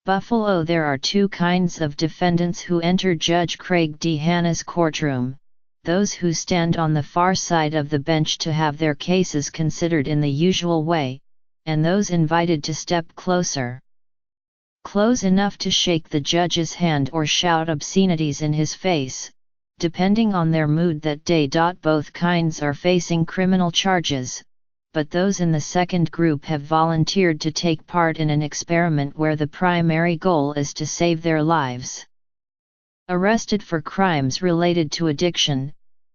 Buffalo. There are two kinds of defendants who enter Judge Craig D. Hanna's courtroom: those who stand on the far side of the bench to have their cases considered in the usual way, and those invited to step closer. Close enough to shake the judge's hand or shout obscenities in his face, depending on their mood that day. Both kinds are facing criminal charges, but those in the second group have volunteered to take part in an experiment where the primary goal is to save their lives. Arrested for crimes related to addiction,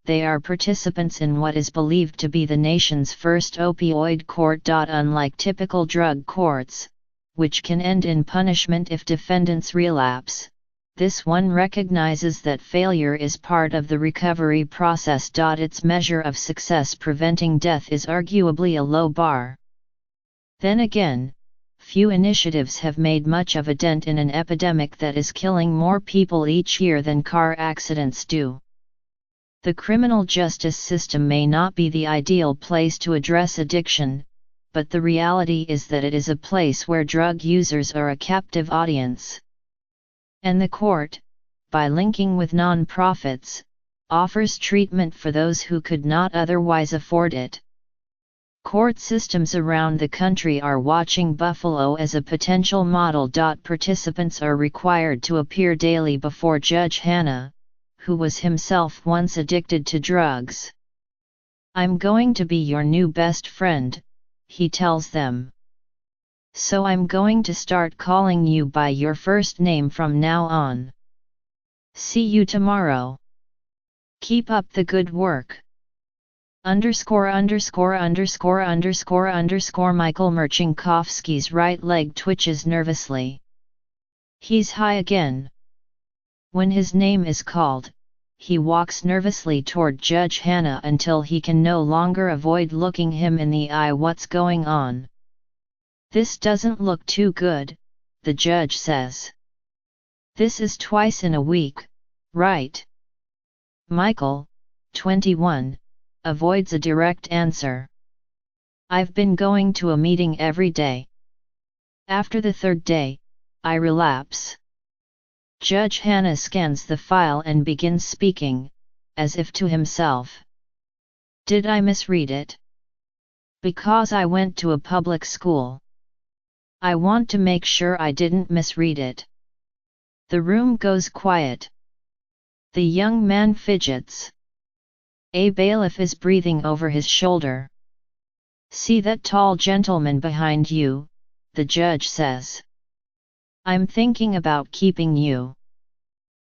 they are participants in what is believed to be the nation's first opioid court. Unlike typical drug courts, which can end in punishment if defendants relapse, this one recognizes that failure is part of the recovery process. Its measure of success preventing death is arguably a low bar. Then again, few initiatives have made much of a dent in an epidemic that is killing more people each year than car accidents do. The criminal justice system may not be the ideal place to address addiction, but the reality is that it is a place where drug users are a captive audience. And the court, by linking with non-profits, offers treatment for those who could not otherwise afford it. Court systems around the country are watching Buffalo as a potential model. Participants are required to appear daily before Judge Hanna, who was himself once addicted to drugs. "I'm going to be your new best friend," he tells them. "So I'm going to start calling you by your first name from now on. See you tomorrow. Keep up the good work. Michael Merchinkovsky's right leg twitches nervously. He's high again. When his name is called, he walks nervously toward Judge Hanna until he can no longer avoid looking him in the eye. "What's going on? This doesn't look too good," the judge says. "This is twice in a week, right?" Michael, 21, avoids a direct answer. "I've been going to a meeting every day. After the third day, I relapse." Judge Hanna scans the file and begins speaking, as if to himself. "Did I misread it? Because I went to a public school. I want to make sure I didn't misread it." The room goes quiet. The young man fidgets. A bailiff is breathing over his shoulder. "See that tall gentleman behind you," the judge says. "I'm thinking about keeping you."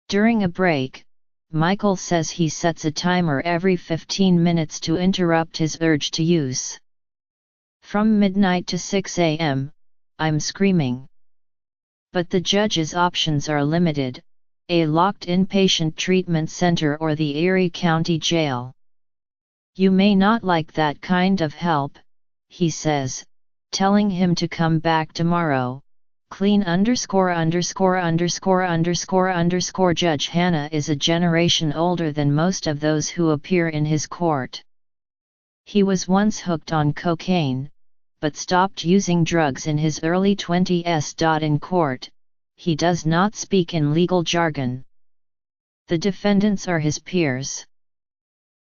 During a break, Michael says he sets a timer every 15 minutes to interrupt his urge to use. "From midnight to 6 a.m., I'm screaming." But the judge's options are limited: a locked inpatient treatment center or the Erie County Jail. "You may not like that kind of help," he says, telling him to come back tomorrow. Clean Judge Hanna is a generation older than most of those who appear in his court. He was once hooked on cocaine, but stopped using drugs in his early 20s. In court, he does not speak in legal jargon. The defendants are his peers.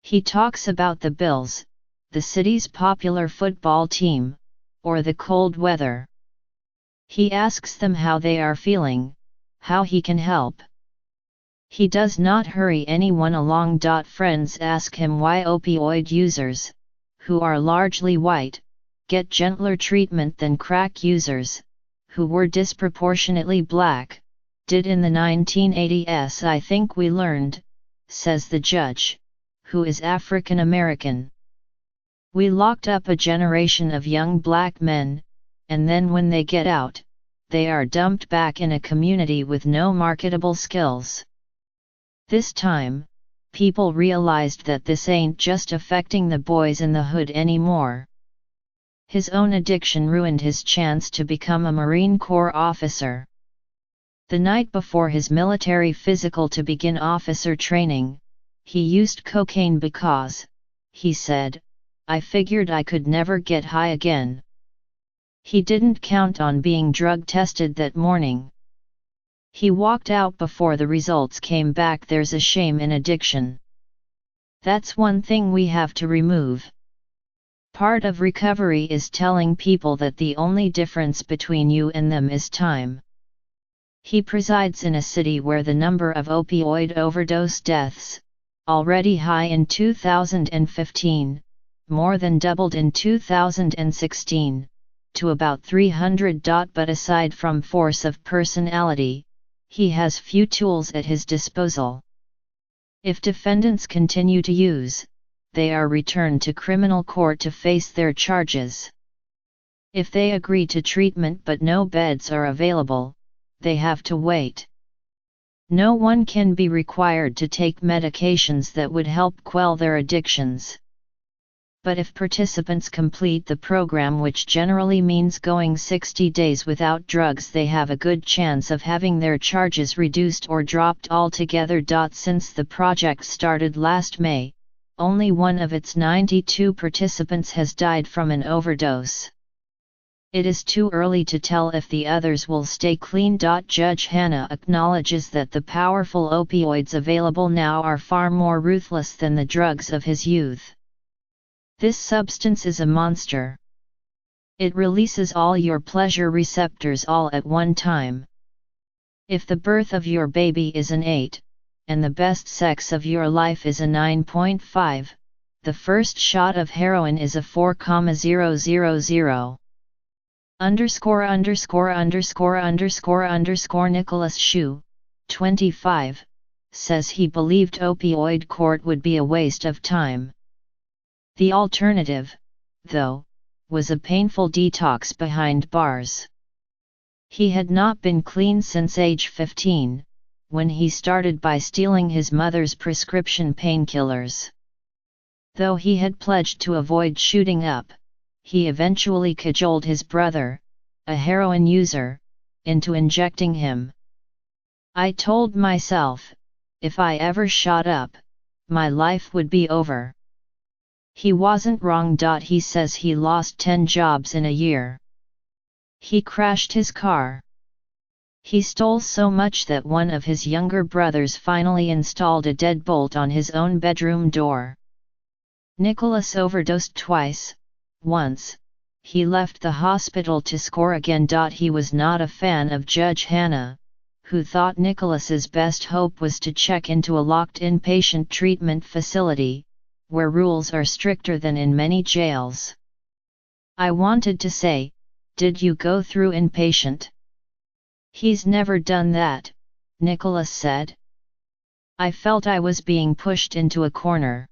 He talks about the Bills, the city's popular football team, or the cold weather. He asks them how they are feeling, how he can help. He does not hurry anyone along. Friends ask him why opioid users, who are largely white, get gentler treatment than crack users, who were disproportionately black, did in the 1980s. "I think we learned," says the judge, who is African American. "We locked up a generation of young black men, and then when they get out, they are dumped back in a community with no marketable skills. This time, people realized that this ain't just affecting the boys in the hood anymore." His own addiction ruined his chance to become a Marine Corps officer. The night before his military physical to begin officer training, he used cocaine because, he said, "I figured I could never get high again." He didn't count on being drug tested that morning. He walked out before the results came back. There's a shame in addiction. That's one thing we have to remove. Part of recovery is telling people that the only difference between you and them is time. He presides in a city where the number of opioid overdose deaths, already high in 2015, more than doubled in 2016, to about 300. But aside from force of personality, he has few tools at his disposal. If defendants continue to use, they are returned to criminal court to face their charges. If they agree to treatment but no beds are available, they have to wait. No one can be required to take medications that would help quell their addictions. But if participants complete the program, which generally means going 60 days without drugs, they have a good chance of having their charges reduced or dropped altogether. Since the project started last May, only one of its 92 participants has died from an overdose. It is too early to tell if the others will stay clean. Judge Hanna acknowledges that the powerful opioids available now are far more ruthless than the drugs of his youth. This substance is a monster. It releases all your pleasure receptors all at one time. If the birth of your baby is an 8, and the best sex of your life is a 9.5, the first shot of heroin is a 4,000. Nicholas Shue, 25, says he believed opioid court would be a waste of time. The alternative, though, was a painful detox behind bars. He had not been clean since age 15, when he started by stealing his mother's prescription painkillers. Though he had pledged to avoid shooting up, he eventually cajoled his brother, a heroin user, into injecting him. I told myself, if I ever shot up, my life would be over. He wasn't wrong. He says he lost 10 jobs in a year. He crashed his car. He stole so much that one of his younger brothers finally installed a deadbolt on his own bedroom door. Nicholas overdosed twice. Once, he left the hospital to score again. He was not a fan of Judge Hanna, who thought Nicholas's best hope was to check into a locked inpatient treatment facility, where rules are stricter than in many jails. I wanted to say, did you go through inpatient? He's never done that, Nicholas said. I felt I was being pushed into a corner.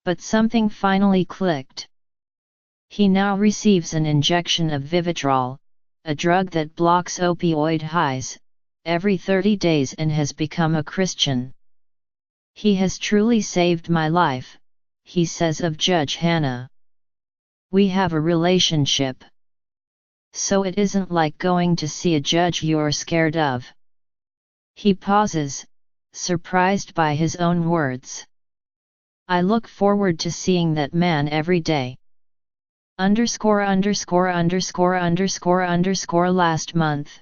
But something finally clicked. He now receives an injection of Vivitrol, a drug that blocks opioid highs, every 30 days and has become a Christian. He has truly saved my life, he says of Judge Hanna. We have a relationship. So it isn't like going to see a judge you're scared of. He pauses, surprised by his own words. I look forward to seeing that man every day. Last month,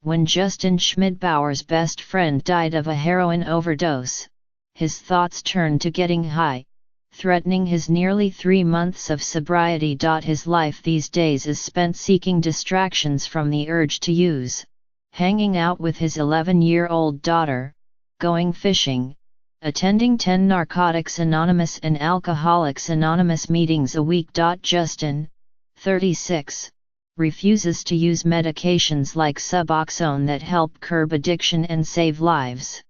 when Justin Schmidbauer's best friend died of a heroin overdose, his thoughts turned to getting high, threatening his nearly 3 months of sobriety. His life these days is spent seeking distractions from the urge to use, hanging out with his 11-year-old daughter, going fishing, attending 10 Narcotics Anonymous and Alcoholics Anonymous meetings a week. Justin, 36, refuses to use medications like Suboxone that help curb addiction and save lives.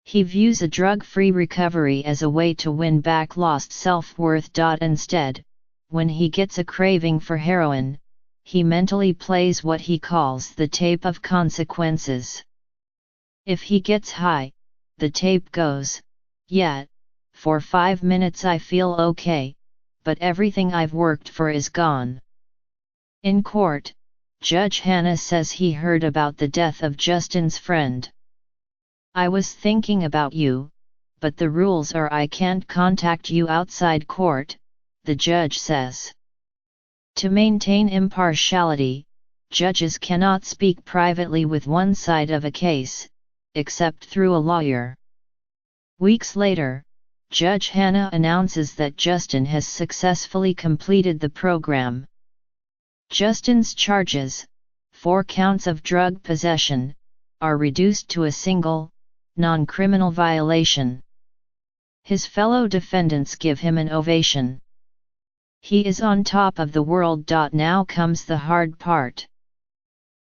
He views a drug-free recovery as a way to win back lost self-worth. Instead, when he gets a craving for heroin, he mentally plays what he calls the tape of consequences. If he gets high, the tape goes, yeah, for 5 minutes I feel okay, but everything I've worked for is gone. In court, Judge Hanna says he heard about the death of Justin's friend. I was thinking about you, but the rules are I can't contact you outside court, the judge says. To maintain impartiality, judges cannot speak privately with one side of a case, except through a lawyer. Weeks later, Judge Hannah announces that Justin has successfully completed the program. Justin's charges, 4 counts of drug possession, are reduced to a single, non-criminal violation. His fellow defendants give him an ovation. He is on top of the world. Now comes the hard part.